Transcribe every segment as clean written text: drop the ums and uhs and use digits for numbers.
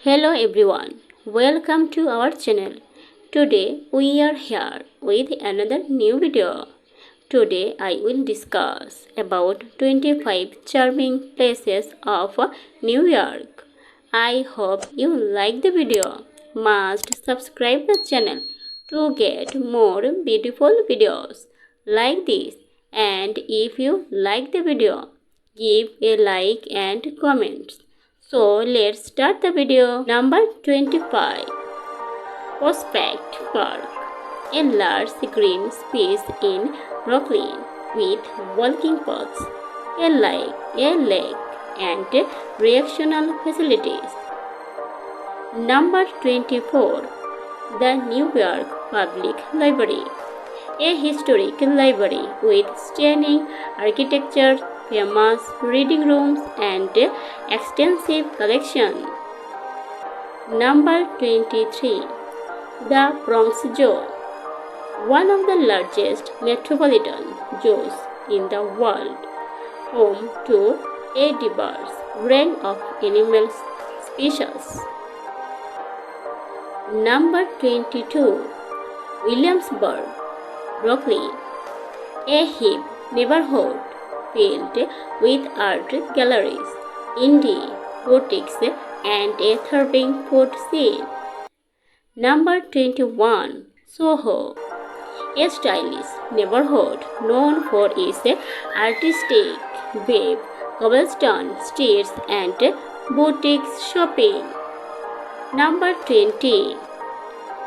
Hello everyone, welcome to our channel. Today we are here with another new video. Today I will discuss about 25 charming places of New York. I hope you like the video. Must subscribe the channel to get more beautiful videos like this, and if you like the video, give a like and comment. So let's start the video. Number 25. Prospect Park, a large green space in Brooklyn with walking paths, a lake, and recreational facilities. Number 24. The New York Public Library, a historic library with stunning architecture, famous reading rooms, and extensive collection. Number 23. The Bronx Zoo, one of the largest metropolitan zoos in the world, home to a diverse range of animal species. Number 22. Williamsburg, Brooklyn, a hip neighborhood filled with art galleries, indie boutiques, and a thriving food scene. Number 21. Soho, a stylish neighborhood known for its artistic wave, cobblestone streets, and boutique shopping. Number 20.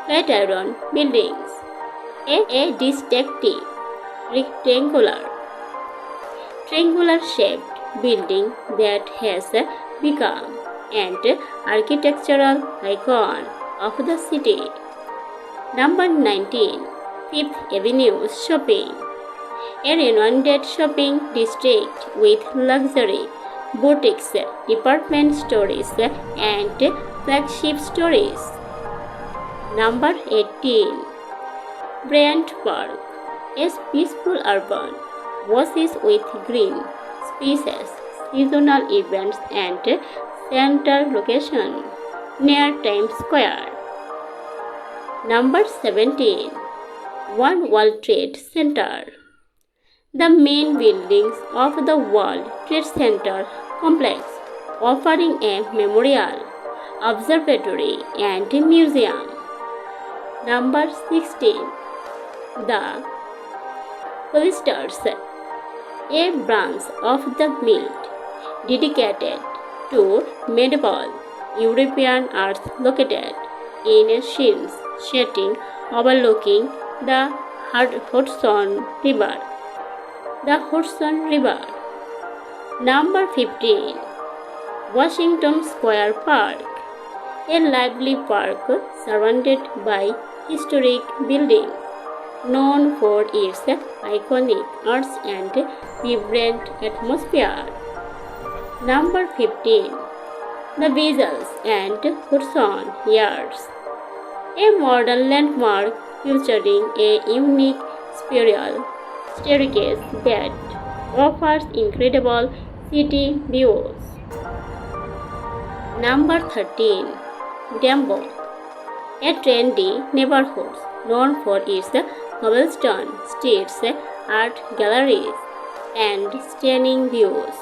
Flatiron Buildings, a distinctive triangular shaped building that has become an architectural icon of the city. Number 19. Fifth Avenue Shopping, a renowned shopping district with luxury boutiques, department stores, and flagship stores. Number 18. Bryant Park, a peaceful urban oasis with green spaces, seasonal events, and central location near Times Square. Number 17. One World Trade Center, the main buildings of the World Trade Center complex, offering a memorial, observatory, and museum. Number 16. The Cloisters, a branch of the Mint dedicated to medieval European art located in a scene setting overlooking the Hudson River. Number 15. Washington Square Park, a lively park surrounded by historic buildings, known for its iconic arts and vibrant atmosphere. Number 15. The Bezels and Hudson Yards, a modern landmark featuring a unique spiral staircase that offers incredible city views. Number 13. Dumbo, a trendy neighborhood known for its cobblestone streets, art galleries, and stunning views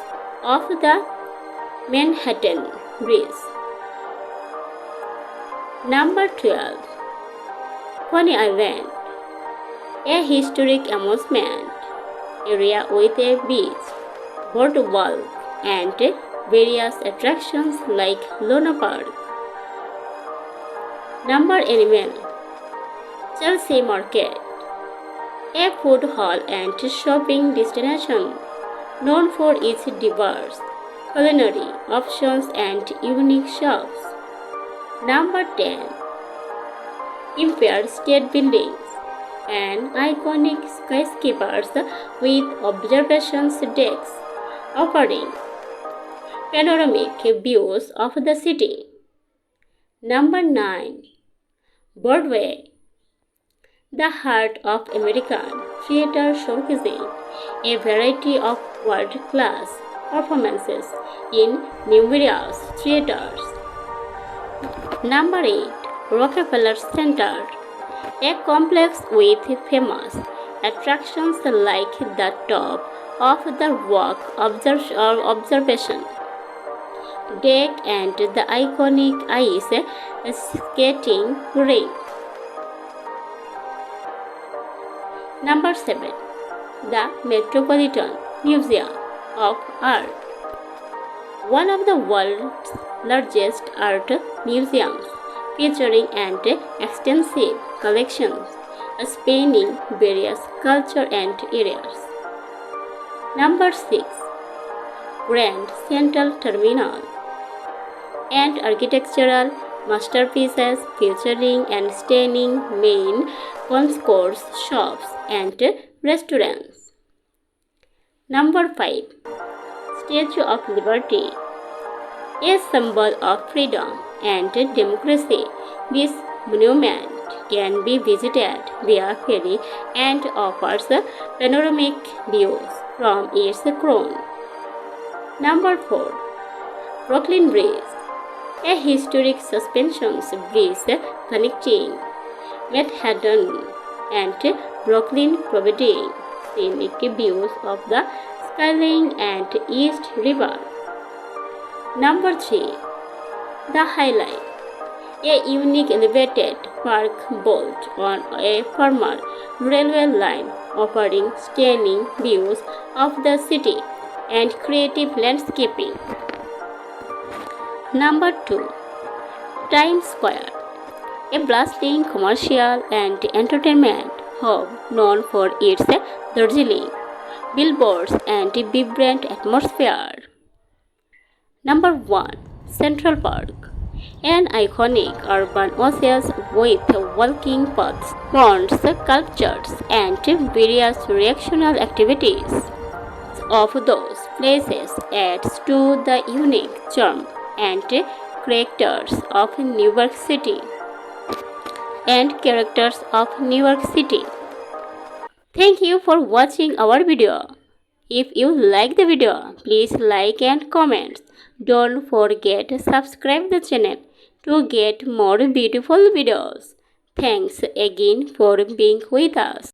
of the Manhattan Bridge. Number 12. Coney Island, a historic amusement area with a beach, boardwalk, and various attractions like Luna Park. Number 11. Chelsea Market, a food hall and shopping destination known for its diverse culinary options and unique shops. Number 10. Empire State Buildings, an iconic skyscrapers with observation decks offering panoramic views of the city. Number 9. Broadway, the heart of American theater, showcasing a variety of world-class performances in numerous theaters. Number 8. Rockefeller Center, a complex with famous attractions like the top of the Rock Observation deck and the iconic ice skating rink. Number 7. The Metropolitan Museum of Art, one of the world's largest art museums, featuring an extensive collections spanning various culture and areas. Number 6. Grand Central Terminal, and architectural masterpieces featuring and stunning main concourse, shops, and restaurants. Number 5. Statue of Liberty, a symbol of freedom and democracy. This monument can be visited via ferry and offers panoramic views from its crown. Number 4. Brooklyn Bridge, a historic suspension bridge connecting Manhattan and Brooklyn, providing scenic views of the skyline and East River. Number 3. The Highline, a unique elevated park built on a former railway line, offering stunning views of the city and creative landscaping. Number 2. Times Square, a bustling commercial and entertainment hub known for its dazzling billboards and vibrant atmosphere. Number 1. Central Park, an iconic urban oasis with walking paths, ponds, sculptures, and various recreational activities. Of those places adds to the unique charm and characters of New York City. Thank you for watching our video. If you like the video, please like and comment. Don't forget to subscribe the channel to get more beautiful videos. Thanks again for being with us.